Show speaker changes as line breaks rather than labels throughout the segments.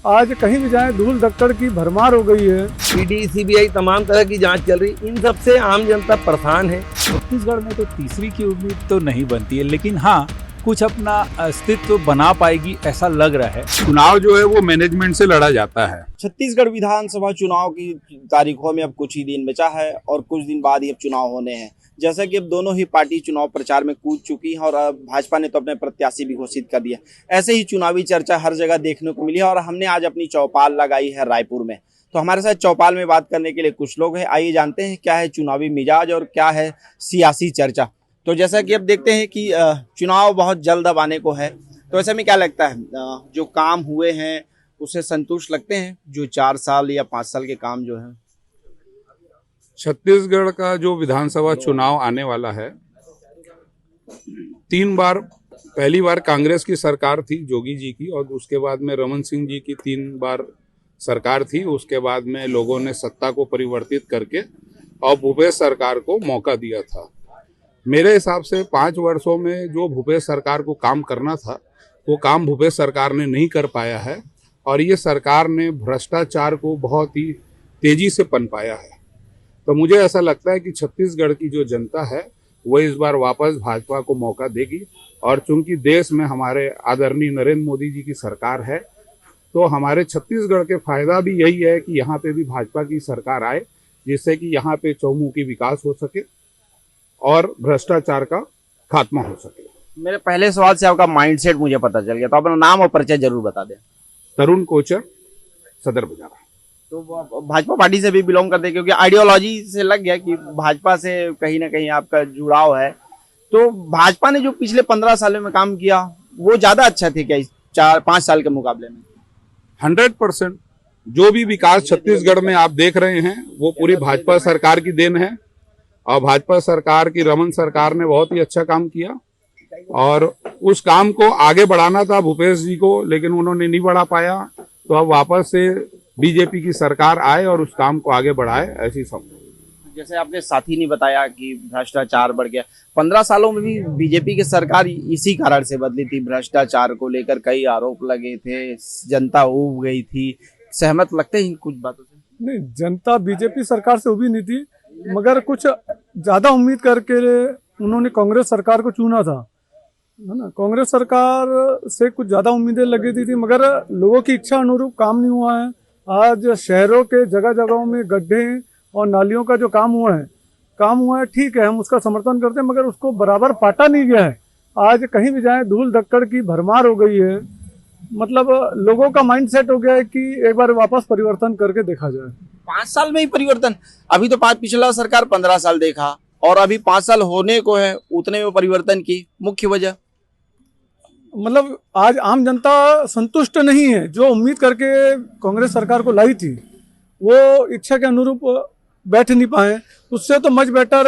आज कहीं भी जाएं धूल धक्कड़ की भरमार हो गई है।
ईडी सीबीआई तमाम तरह की जांच चल रही, इन सब से आम जनता परेशान है।
छत्तीसगढ़ में तो तीसरी की उम्मीद तो नहीं बनती है, लेकिन हाँ कुछ अपना अस्तित्व बना पाएगी ऐसा लग रहा है।
चुनाव जो है वो मैनेजमेंट से लड़ा जाता है।
छत्तीसगढ़ विधानसभा चुनाव की तारीखों में अब कुछ ही दिन बचा है और कुछ दिन बाद ही अब चुनाव होने हैं। जैसा कि अब दोनों ही पार्टी चुनाव प्रचार में कूद चुकी है और अब भाजपा ने तो अपने प्रत्याशी भी घोषित कर दिया। ऐसे ही चुनावी चर्चा हर जगह देखने को मिली है और हमने आज अपनी चौपाल लगाई है रायपुर में। तो हमारे साथ चौपाल में बात करने के लिए कुछ लोग हैं। आइए जानते हैं क्या है चुनावी मिजाज और क्या है सियासी चर्चा। तो जैसा कि अब देखते हैं कि चुनाव बहुत जल्द अब आने को है, तो ऐसे में क्या लगता है जो काम हुए हैं उससे संतुष्ट लगते हैं? जो 4 साल या 5 साल के काम जो है
छत्तीसगढ़ का जो विधानसभा चुनाव आने वाला है, 3 बार, पहली बार कांग्रेस की सरकार थी जोगी जी की, और उसके बाद में रमन सिंह जी की 3 बार सरकार थी। उसके बाद में लोगों ने सत्ता को परिवर्तित करके और भूपेश सरकार को मौका दिया था। मेरे हिसाब से 5 वर्षों में जो भूपेश सरकार को काम करना था वो काम भूपेश सरकार ने नहीं कर पाया है, और ये सरकार ने भ्रष्टाचार को बहुत ही तेजी से पनपाया है। तो मुझे ऐसा लगता है कि छत्तीसगढ़ की जो जनता है वो इस बार वापस भाजपा को मौका देगी, और चूंकि देश में हमारे आदरणीय नरेंद्र मोदी जी की सरकार है तो हमारे छत्तीसगढ़ के फायदा भी यही है कि यहाँ पे भी भाजपा की सरकार आए, जिससे कि यहाँ पे चौमुखी विकास हो सके और भ्रष्टाचार का खात्मा हो सके।
मेरे पहले सवाल से आपका माइंडसेट मुझे पता चल गया, तो अपना नाम और परिचय जरूर बता दें।
तरुण कोचर, सदर बाजार।
तो भाजपा पार्टी से भी बिलोंग करते हैं, क्योंकि आइडियोलॉजी से लग गया कि भाजपा से कहीं ना कहीं आपका जुड़ाव है। तो भाजपा ने जो पिछले 15 सालों में काम किया वो ज्यादा अच्छा थे क्या इस 4-5 साल के मुकाबले में?
100% जो भी विकास छत्तीसगढ़ में आप देख रहे हैं वो पूरी भाजपा सरकार की देन है, और भाजपा सरकार की रमन सरकार ने बहुत ही अच्छा काम किया, और उस काम को आगे बढ़ाना था भूपेश जी को, लेकिन उन्होंने नहीं बढ़ा पाया। तो अब वापस से बीजेपी की सरकार आए और उस काम को आगे बढ़ाए, ऐसी समझ।
जैसे आपने साथी ने बताया कि भ्रष्टाचार बढ़ गया, 15 सालों में भी बीजेपी की सरकार इसी कारण से बदली थी। भ्रष्टाचार को लेकर कई आरोप लगे थे, जनता ऊब गई थी। सहमत लगते हैं कुछ बातों से?
नहीं, जनता बीजेपी सरकार से उभी नहीं थी, मगर कुछ ज्यादा उम्मीद करके उन्होंने कांग्रेस सरकार को चुना था, है ना। कांग्रेस सरकार से कुछ ज्यादा उम्मीदें लगी थी, मगर लोगों की इच्छा अनुरूप काम नहीं हुआ है। आज शहरों के जगह जगहों में गड्ढे और नालियों का जो काम हुआ है ठीक है, हम उसका समर्थन करते हैं, मगर उसको बराबर पाटा नहीं गया है। आज कहीं भी जाएं धूल धक्कड़ की भरमार हो गई है। मतलब लोगों का माइंड सेट हो गया है कि एक बार वापस परिवर्तन करके देखा जाए।
5 साल में ही परिवर्तन? अभी तो पिछला सरकार 15 साल देखा और अभी 5 साल होने को है, उतने में परिवर्तन की मुख्य वजह?
मतलब आज आम जनता संतुष्ट नहीं है। जो उम्मीद करके कांग्रेस सरकार को लाई थी वो इच्छा के अनुरूप बैठ नहीं पाए। उससे तो मच बेटर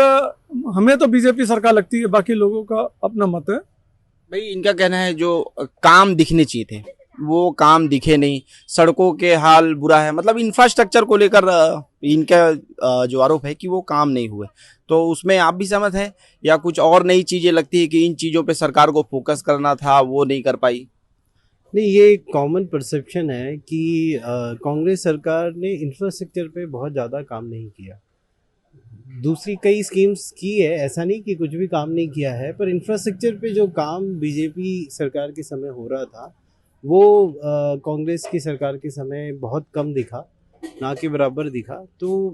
हमें तो बीजेपी सरकार लगती है, बाकी लोगों का अपना मत है।
भाई इनका कहना है जो काम दिखने चाहिए थे वो काम दिखे नहीं, सड़कों के हाल बुरा है। मतलब इंफ्रास्ट्रक्चर को लेकर इनका जो आरोप है कि वो काम नहीं हुए, तो उसमें आप भी सहमत हैं या कुछ और नई चीजें लगती है कि इन चीजों पे सरकार को फोकस करना था वो नहीं कर पाई?
नहीं, ये एक कॉमन परसेप्शन है कि कांग्रेस सरकार ने इंफ्रास्ट्रक्चर पे बहुत ज़्यादा काम नहीं किया। दूसरी कई स्कीम्स की है, ऐसा नहीं कि कुछ भी काम नहीं किया है, पर इंफ्रास्ट्रक्चर पे जो काम बीजेपी सरकार के समय हो रहा था वो कांग्रेस की सरकार के समय बहुत कम दिखा, ना के बराबर दिखा। तो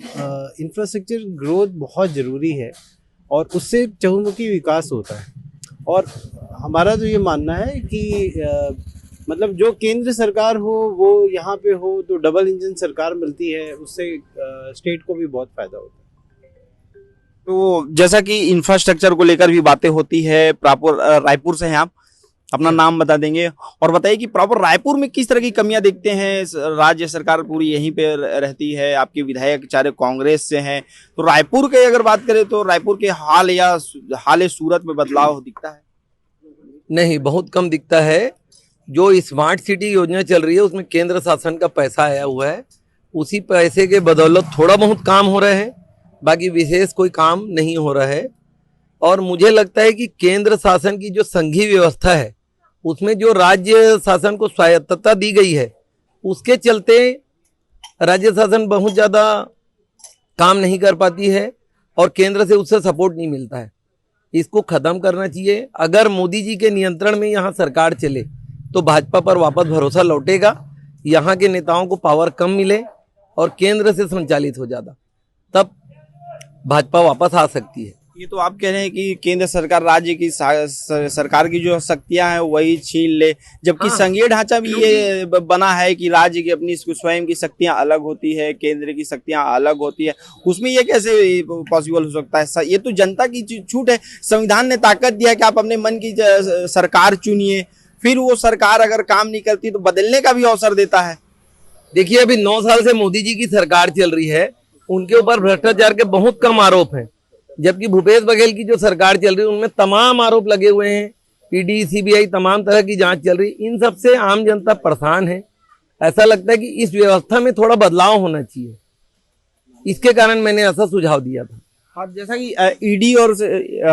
इंफ्रास्ट्रक्चर ग्रोथ बहुत ज़रूरी है और उससे चहुमुखी विकास होता है। और हमारा तो ये मानना है कि मतलब जो केंद्र सरकार हो वो यहाँ पे हो तो डबल इंजन सरकार मिलती है, उससे स्टेट को भी बहुत फायदा होता है।
तो जैसा कि इंफ्रास्ट्रक्चर को लेकर भी बातें होती है, प्रॉपर रायपुर से हैं आप, अपना नाम बता देंगे और बताइए कि प्रॉपर रायपुर में किस तरह की कमियां देखते हैं? राज्य सरकार पूरी यहीं पे रहती है, आपके विधायक चारे कांग्रेस से हैं, तो रायपुर की अगर बात करें तो रायपुर के हाल सूरत में बदलाव दिखता है?
नहीं, बहुत कम दिखता है। जो स्मार्ट सिटी योजना चल रही है उसमें केंद्र शासन का पैसा आया हुआ है, उसी पैसे के बदौलत थोड़ा बहुत काम हो रहा है, बाकी विशेष कोई काम नहीं हो रहा है। और मुझे लगता है कि केंद्र शासन की जो संघीय व्यवस्था है उसमें जो राज्य शासन को स्वायत्तता दी गई है उसके चलते राज्य शासन बहुत ज़्यादा काम नहीं कर पाती है और केंद्र से उससे सपोर्ट नहीं मिलता है। इसको खत्म करना चाहिए। अगर मोदी जी के नियंत्रण में यहाँ सरकार चले तो भाजपा पर वापस भरोसा लौटेगा, यहाँ के नेताओं को पावर कम मिले और केंद्र से संचालित हो ज़्यादा, तब भाजपा वापस आ सकती है।
ये तो आप कह रहे हैं कि केंद्र सरकार राज्य की सरकार की जो शक्तियां हैं वही छीन ले, जबकि संघीय ढांचा भी ये बना है कि राज्य की अपनी स्वयं की शक्तियां अलग होती है, केंद्र की शक्तियां अलग होती है। उसमें ये कैसे पॉसिबल हो सकता है? ये तो जनता की छूट है। संविधान ने ताकत दिया कि आप अपने मन की सरकार चुनिए, फिर वो सरकार अगर काम नहीं करती तो बदलने का भी अवसर देता है।
देखिए, अभी 9 साल से मोदी जी की सरकार चल रही है, उनके ऊपर भ्रष्टाचार के बहुत कम आरोप हैं, जबकि भूपेश बघेल की जो सरकार चल रही है उनमें तमाम आरोप लगे हुए हैं। ईडी, सीबीआई तमाम तरह की जांच चल रही है। इन सब से आम जनता परेशान है। ऐसा लगता है कि इस व्यवस्था में थोड़ा बदलाव होना चाहिए। इसके कारण मैंने ऐसा सुझाव दिया था।
हाँ, जैसा कि ईडी और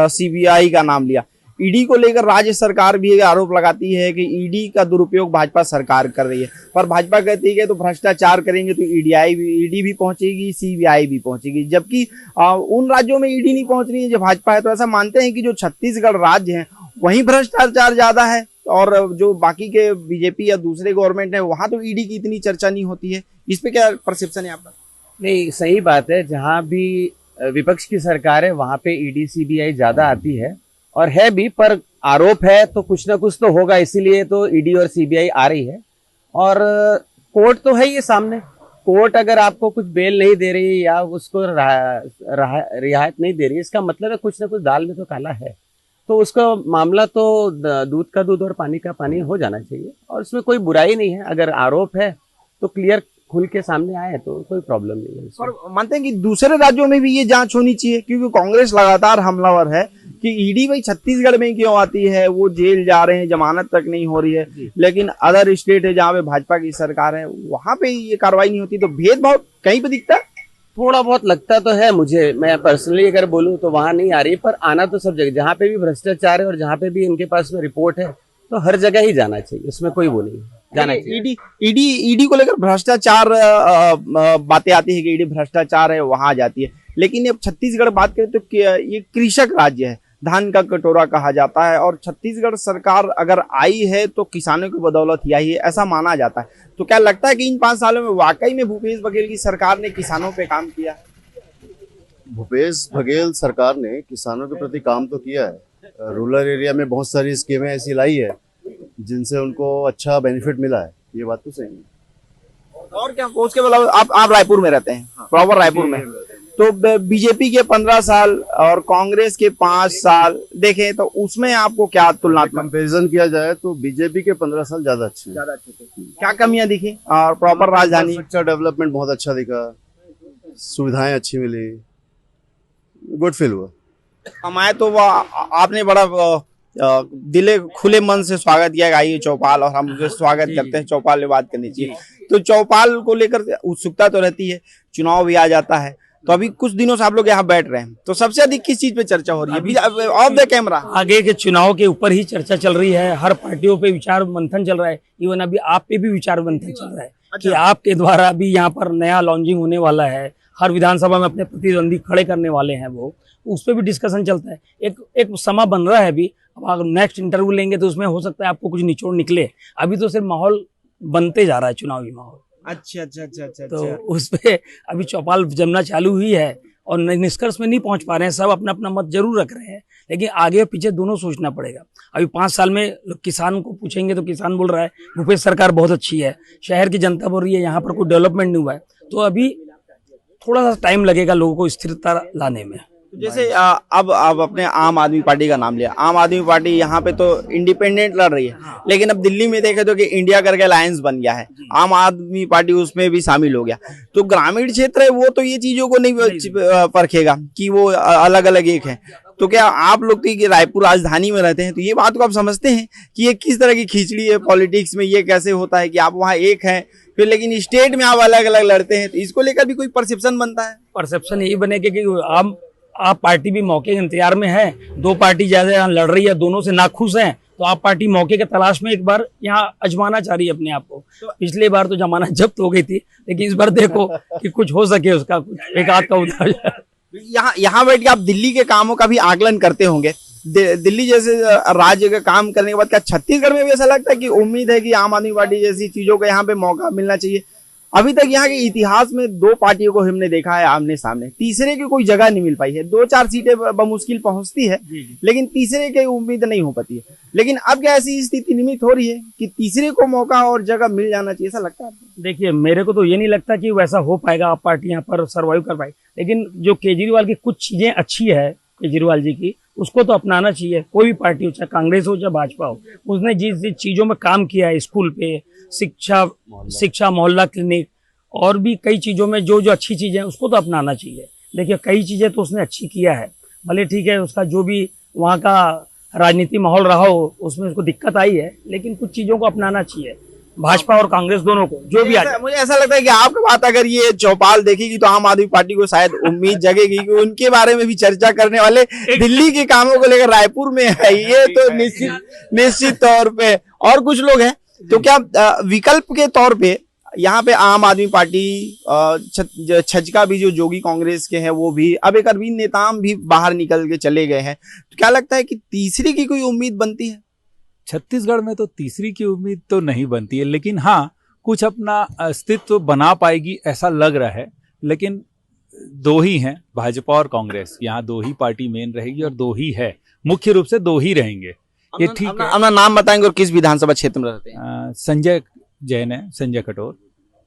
सीबीआई का नाम लिया, ईडी को लेकर राज्य सरकार भी आरोप लगाती है कि ईडी का दुरुपयोग भाजपा सरकार कर रही है, पर भाजपा कहती है कि तो भ्रष्टाचार करेंगे तो ईडी भी पहुंचेगी, सीबीआई भी पहुंचेगी, जबकि उन राज्यों में ईडी नहीं पहुंच रही है जो भाजपा है। तो ऐसा मानते हैं कि जो छत्तीसगढ़ राज्य है वहीं भ्रष्टाचार ज्यादा है और जो बाकी के बीजेपी या दूसरे गवर्नमेंट है वहां तो ईडी की इतनी चर्चा नहीं होती है। इस पे क्या परसेप्शन है आपका?
नहीं, सही बात है। जहाँ भी विपक्ष की सरकार है वहाँ पे ईडी सीबीआई ज्यादा आती है और है भी, पर आरोप है तो कुछ ना कुछ तो होगा, इसीलिए तो ईडी और सीबीआई आ रही है। और कोर्ट तो है ये सामने। कोर्ट अगर आपको कुछ बेल नहीं दे रही या उसको रियायत नहीं दे रही, इसका मतलब है कुछ ना कुछ दाल में तो काला है। तो उसका मामला तो दूध का दूध और पानी का पानी हो जाना चाहिए और उसमें कोई बुराई नहीं है। अगर आरोप है तो क्लियर खुल के सामने आए तो कोई प्रॉब्लम नहीं है।
और मानते हैं कि दूसरे राज्यों में भी ये जांच होनी चाहिए, क्योंकि कांग्रेस लगातार हमलावर है कि ईडी भाई छत्तीसगढ़ में क्यों आती है, वो जेल जा रहे हैं, जमानत तक नहीं हो रही है, लेकिन अदर स्टेट है जहाँ पे भाजपा की सरकार है वहां पे ये कार्रवाई नहीं होती। तो भेदभाव कहीं पे दिखता है?
थोड़ा बहुत लगता तो है मुझे। मैं पर्सनली अगर बोलूँ तो वहां नहीं आ रही, पर आना तो सब जगह, जहाँ पे भी भ्रष्टाचार है और जहाँ पे भी इनके पास में रिपोर्ट है तो हर जगह ही जाना चाहिए, उसमें कोई वो नहीं जाना चाहिए।
ईडी को लेकर भ्रष्टाचार बातें आती है कि ईडी भ्रष्टाचार है वहां आ जाती है, लेकिन अब छत्तीसगढ़ बात करें तो ये कृषक राज्य है, धान का कटोरा कहा जाता है और छत्तीसगढ़ सरकार अगर आई है तो किसानों की बदौलत ही आई है, ऐसा माना जाता है। तो क्या लगता है कि इन 5 सालों में वाकई में भूपेश बघेल की सरकार ने किसानों पे काम किया?
भूपेश बघेल सरकार ने किसानों के प्रति काम तो किया है। रूरल एरिया में बहुत सारी स्कीमें ऐसी लाई है जिनसे उनको अच्छा बेनिफिट मिला है, ये बात तो सही है।
और क्या, उसके अलावा आप रायपुर में रहते हैं, प्रॉपर रायपुर में, तो बीजेपी के 15 साल और कांग्रेस के 5 साल देखें तो उसमें आपको क्या तुलनात्मक
कंपैरिजन किया जाए तो बीजेपी के 15 साल ज्यादा अच्छे हैं।
ज्यादा अच्छे थे? क्या कमियां दिखी? और प्रॉपर राजधानी
डेवलपमेंट बहुत अच्छा दिखा, सुविधाएं अच्छी मिली, गुड फील हुआ।
हमारे तो आपने बड़ा दिले खुले मन से स्वागत किया, आइए चौपाल, और हम उसे स्वागत करते हैं। चौपाल में बात करनी चाहिए, तो चौपाल को लेकर उत्सुकता तो रहती है, चुनाव भी आ जाता है, तो अभी कुछ दिनों से आप लोग यहाँ बैठ रहे हैं, तो सबसे अधिक किस चीज पे चर्चा हो रही है ऑफ द कैमरा?
आगे के चुनाव के ऊपर ही चर्चा चल रही है, हर पार्टियों पे विचार मंथन चल रहा है। इवन अभी आप पे भी विचार मंथन चल रहा है कि आपके द्वारा भी यहाँ पर नया लॉन्चिंग होने वाला है, हर विधानसभा में अपने प्रतिद्वंदी खड़े करने वाले हैं, वो उस पर भी डिस्कशन चलता है। एक समा बन रहा है अभी। अब अगर नेक्स्ट इंटरव्यू लेंगे तो उसमें हो सकता है आपको कुछ निचोड़ निकले। अभी तो सिर्फ माहौल बनते जा रहा है, चुनावी माहौल।
अच्छा।
तो उस पे अभी चौपाल जमना चालू हुई है और निष्कर्ष में नहीं पहुंच पा रहे हैं, सब अपना अपना मत जरूर रख रहे हैं, लेकिन आगे और पीछे दोनों सोचना पड़ेगा। अभी 5 साल में किसान को पूछेंगे तो किसान बोल रहा है भूपेश सरकार बहुत अच्छी है, शहर की जनता बोल रही है यहाँ पर कोई डेवलपमेंट नहीं हुआ है। तो अभी थोड़ा सा टाइम लगेगा लोगों को स्थिरता लाने में।
जैसे अब अपने आम आदमी पार्टी का नाम लिया, आम आदमी पार्टी यहाँ पे तो इंडिपेंडेंट लड़ रही है, लेकिन अब दिल्ली में देखे तो कि इंडिया करके अलायंस बन गया है, आम आदमी पार्टी उसमें भी शामिल हो गया। तो ग्रामीण क्षेत्र है वो तो ये चीजों को नहीं परखेगा कि वो अलग अलग एक है। तो क्या आप लोग तो रायपुर राजधानी में रहते हैं, तो ये बात को आप समझते हैं कि ये किस तरह की खिचड़ी है पॉलिटिक्स में? ये कैसे होता है कि आप वहाँ एक हैं फिर लेकिन स्टेट में आप अलग अलग लड़ते हैं? तो इसको लेकर भी कोई परसेप्शन बनता है?
परसेप्शन यही बनेगा कि आप पार्टी भी मौके के इंतजार में है, 2 पार्टी ज्यादा यहाँ लड़ रही है, दोनों से नाखुश हैं, तो आप पार्टी मौके के तलाश में एक बार यहाँ आजमाना चाह रही है अपने आप को। पिछली बार तो जमानत जब्त हो गई थी, लेकिन इस बार देखो कि कुछ हो सके उसका, कुछ एक आध का उधार जाए।
यहाँ बैठ के आप दिल्ली के कामों का भी आकलन करते होंगे। दिल्ली जैसे राज्य का काम करने के बाद क्या छत्तीसगढ़ में भी ऐसा लगता है कि उम्मीद है कि आम आदमी पार्टी जैसी चीजों को यहाँ पे मौका मिलना चाहिए? अभी तक यहाँ के इतिहास में 2 पार्टियों को हमने देखा है आमने सामने, तीसरे की कोई जगह नहीं मिल पाई है। 2-4 सीटें बमुश्किल पहुंचती है, लेकिन तीसरे की उम्मीद नहीं हो पाती है। लेकिन अब क्या ऐसी स्थिति निर्मित हो रही है कि तीसरे को मौका और जगह मिल जाना चाहिए, ऐसा लगता है?
देखिए, मेरे को तो ये नहीं लगता कि वैसा हो पाएगा, आप पार्टी यहाँ पर सर्वाइव कर पाएगी। लेकिन जो केजरीवाल की कुछ चीजें अच्छी है, केजरीवाल जी की, उसको तो अपनाना चाहिए। कोई भी पार्टी हो, चाहे कांग्रेस हो चाहे भाजपा हो, उसने जिस जिस चीजों में काम किया है, स्कूल पे, शिक्षा, मोहल्ला क्लिनिक और भी कई चीजों में जो जो अच्छी चीजें हैं उसको तो अपनाना चाहिए। देखिए, कई चीजें तो उसने अच्छी किया है, भले ठीक है उसका जो भी वहाँ का राजनीति माहौल रहा हो उसमें उसको दिक्कत आई है, लेकिन कुछ चीजों को अपनाना चाहिए भाजपा और कांग्रेस दोनों को, जो भी आए।
मुझे ऐसा लगता है कि आपकी बात अगर ये चौपाल देखेगी तो आम आदमी पार्टी को शायद उम्मीद जगेगी कि उनके बारे में भी चर्चा करने वाले दिल्ली के कामों को लेकर रायपुर में है, ये तो निश्चित तौर पे। और कुछ लोग हैं तो क्या विकल्प के तौर पे यहाँ पे आम आदमी पार्टी, छज्जा भी जो जोगी कांग्रेस के हैं वो भी, अब एक अरविंद नेताम भी बाहर निकल के चले गए हैं, तो क्या लगता है कि तीसरी की कोई उम्मीद बनती है?
छत्तीसगढ़ में तो तीसरी की उम्मीद तो नहीं बनती है, लेकिन हाँ कुछ अपना अस्तित्व बना पाएगी ऐसा लग रहा है। लेकिन 2 ही हैं, भाजपा और कांग्रेस, यहाँ 2 ही पार्टी मेन रहेगी और 2 ही है, मुख्य रूप से 2 ही रहेंगे। ये ठीक है।
अपना नाम बताएंगे और किस विधानसभा क्षेत्र में रहते हैं?
संजय जैन है, संजय कटोर।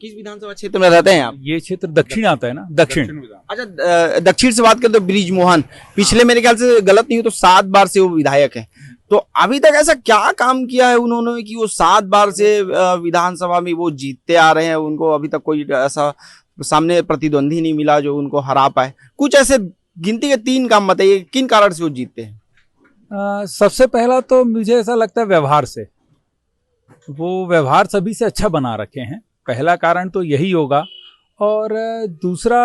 किस विधानसभा क्षेत्र में रहते हैं आप?
ये क्षेत्र दक्षिण आता है ना, दक्षिण।
अच्छा, दक्षिण से बात करें तो बृजमोहन पिछले मेरे ख्याल से गलत नहीं हो तो 7 बार से वो विधायक है। तो अभी तक ऐसा क्या काम किया है उन्होंने कि वो 7 बार से विधानसभा में वो जीतते आ रहे हैं? उनको अभी तक कोई ऐसा सामने प्रतिद्वंदी नहीं मिला जो उनको हरा पाए। कुछ ऐसे गिनती के 3 काम बताइए, किन कारण से वो जीतते हैं?
सबसे पहला तो मुझे ऐसा लगता है व्यवहार से, वो व्यवहार सभी से अच्छा बना रखे हैं, पहला कारण तो यही होगा। और दूसरा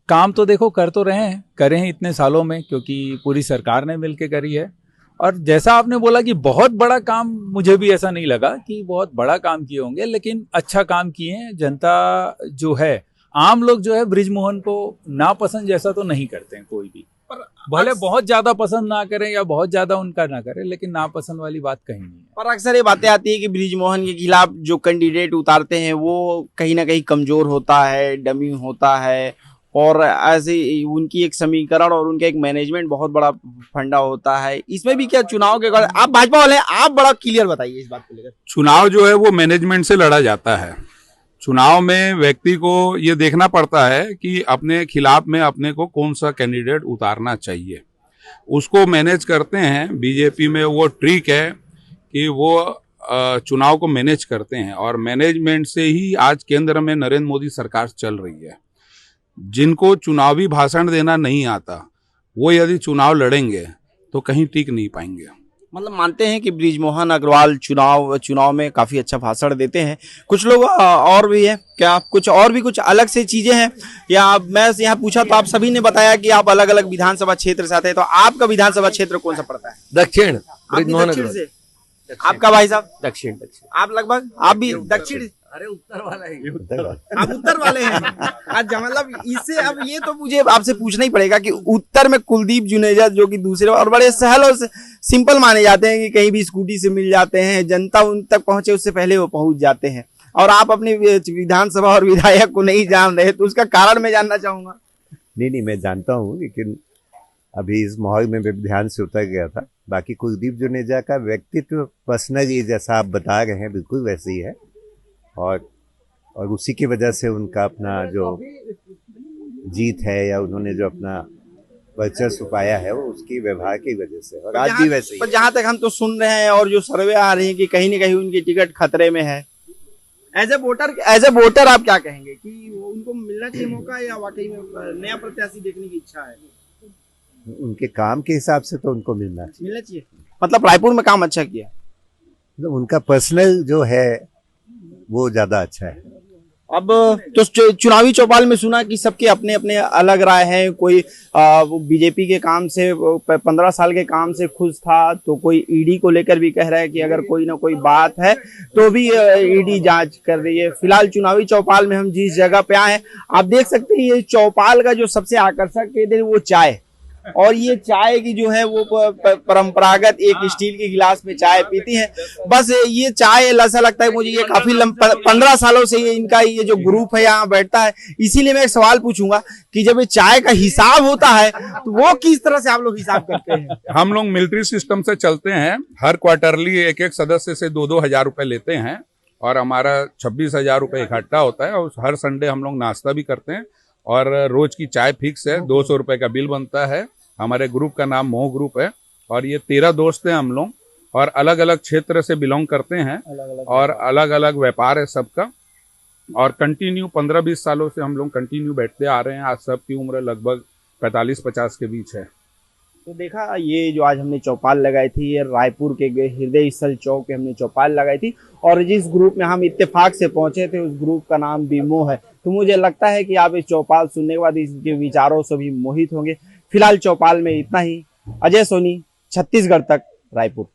काम तो देखो कर तो करे हैं इतने सालों में, क्योंकि पूरी सरकार ने मिलकर करी है। और जैसा आपने बोला कि बहुत बड़ा काम, मुझे भी ऐसा नहीं लगा कि बहुत बड़ा काम किए होंगे, लेकिन अच्छा काम किए हैं। जनता जो है, आम लोग जो है बृजमोहन को नापसंद जैसा तो नहीं करते हैं कोई भी, भले बहुत ज्यादा पसंद ना करें या बहुत ज्यादा उनका ना करें, लेकिन नापसंद वाली बात कहीं नहीं है।
पर अक्सर ये बातें आती है कि बृजमोहन के खिलाफ जो कैंडिडेट उतारते हैं वो कहीं ना कहीं कमजोर होता है, डमी होता है, और ऐसे उनकी एक समीकरण और उनका एक मैनेजमेंट बहुत बड़ा फंडा होता है। इसमें भी क्या चुनाव के, आप भाजपा वाले हैं, आप बड़ा क्लियर बताइए इस बात को लेकर।
चुनाव जो है वो मैनेजमेंट से लड़ा जाता है। चुनाव में व्यक्ति को ये देखना पड़ता है कि अपने खिलाफ में अपने को कौन सा कैंडिडेट उतारना चाहिए, उसको मैनेज करते हैं। बीजेपी में वो ट्रिक है कि वो चुनाव को मैनेज करते हैं, और मैनेजमेंट से ही आज केंद्र में नरेंद्र मोदी सरकार चल रही है। जिनको चुनावी भाषण देना नहीं आता वो यदि चुनाव लड़ेंगे तो कहीं टिक नहीं पाएंगे।
मतलब मानते हैं कि बृजमोहन अग्रवाल चुनाव में काफी अच्छा भाषण देते हैं। कुछ लोग और भी है क्या, कुछ और भी कुछ अलग से चीजें हैं? या मैं यहाँ पूछा तो आप सभी ने बताया कि आप अलग अलग विधानसभा क्षेत्र से आते हैं, तो आपका विधानसभा क्षेत्र कौन सा पड़ता है?
दक्षिण,
बृजमोहन अग्रवाल। आपका भाई साहब?
दक्षिण।
आप लगभग, आप भी दक्षिण?
अरे उत्तर वाला है,
आप उत्तर वाले हैं। अच्छा, मतलब इससे अब ये तो मुझे आपसे पूछना ही पड़ेगा कि उत्तर में कुलदीप जुनेजा जो कि दूसरे और बड़े सहल और सिंपल माने जाते हैं कि कहीं भी स्कूटी से मिल जाते हैं, जनता उन तक पहुंचे उससे पहले वो पहुंच जाते हैं, और आप अपनी विधानसभा और विधायक को नहीं जान रहे, तो उसका कारण मैं जानना चाहूंगा।
नहीं, मैं जानता हूँ, लेकिन अभी इस माहौल में मैं ध्यान से उतर गया था। बाकी कुलदीप जुनेजा का व्यक्तित्व पर्सनली जैसा आप बता रहे हैं बिल्कुल वैसे ही है, और उसी की वजह से उनका अपना जो जीत है या उन्होंने जो अपना वर्चस्व पाया है वो उसकी व्यवहार की वजह से, और आज भी वैसे ही।
पर जहां तक हम तो सुन रहे हैं और जो सर्वे आ रही है कि कहीं ना कहीं उनकी टिकट खतरे में है। एज ए वोटर आप क्या कहेंगे कि उनको मिलना चाहिए मौका, या वाकई में नया प्रत्याशी देखने की इच्छा है?
उनके काम के हिसाब से तो उनको मिलना
चाहिए। मतलब रायपुर में काम अच्छा किया,
मतलब उनका पर्सनल जो है वो ज्यादा अच्छा है।
अब तो चुनावी चौपाल में सुना कि सबके अपने अपने अलग राय हैं। कोई बीजेपी के काम से 15 साल के काम से खुश था, तो कोई ईडी को लेकर भी कह रहा है कि अगर कोई ना कोई बात है तो भी ईडी जांच कर रही है। फिलहाल चुनावी चौपाल में हम जिस जगह पे आए हैं, आप देख सकते हैं ये चौपाल का जो सबसे आकर्षक है वो चाय, और ये चाय की जो है वो परंपरागत एक स्टील के गिलास में चाय पीती हैं। बस ये चाय ऐसा लगता है मुझे ये काफी 15 सालों से ये इनका ये जो ग्रुप है यहाँ बैठता है। इसीलिए मैं एक सवाल पूछूंगा कि जब ये चाय का हिसाब होता है तो वो किस तरह से आप लोग हिसाब करते हैं?
हम लोग मिलिट्री सिस्टम से चलते हैं। हर क्वार्टरली एक एक सदस्य से 2-2 हजार रुपए लेते हैं और हमारा 26,000 रुपए इकट्ठा होता है। और हर संडे हम लोग नाश्ता भी करते हैं और रोज की चाय फिक्स है। 200 रुपए का बिल बनता है। हमारे ग्रुप का नाम मोह ग्रुप है और ये 13 दोस्त हैं हम लोग, और अलग अलग क्षेत्र से बिलोंग करते हैं और अलग अलग व्यापार है सबका। और कंटिन्यू 15-20 सालों से हम लोग कंटिन्यू बैठते आ रहे हैं। आज सबकी उम्र लगभग 45-50 के बीच है।
तो देखा, ये जो आज हमने चौपाल लगाई थी, ये रायपुर के हृदय स्थल चौक पे हमने चौपाल लगाई थी, और जिस ग्रुप में हम इत्तेफाक से पहुंचे थे उस ग्रुप का नाम बीमो है। तो मुझे लगता है कि आप इस चौपाल सुनने के बाद इसके विचारों से भी मोहित होंगे। फिलहाल चौपाल में इतना ही। अजय सोनी, छत्तीसगढ़ तक, रायपुर।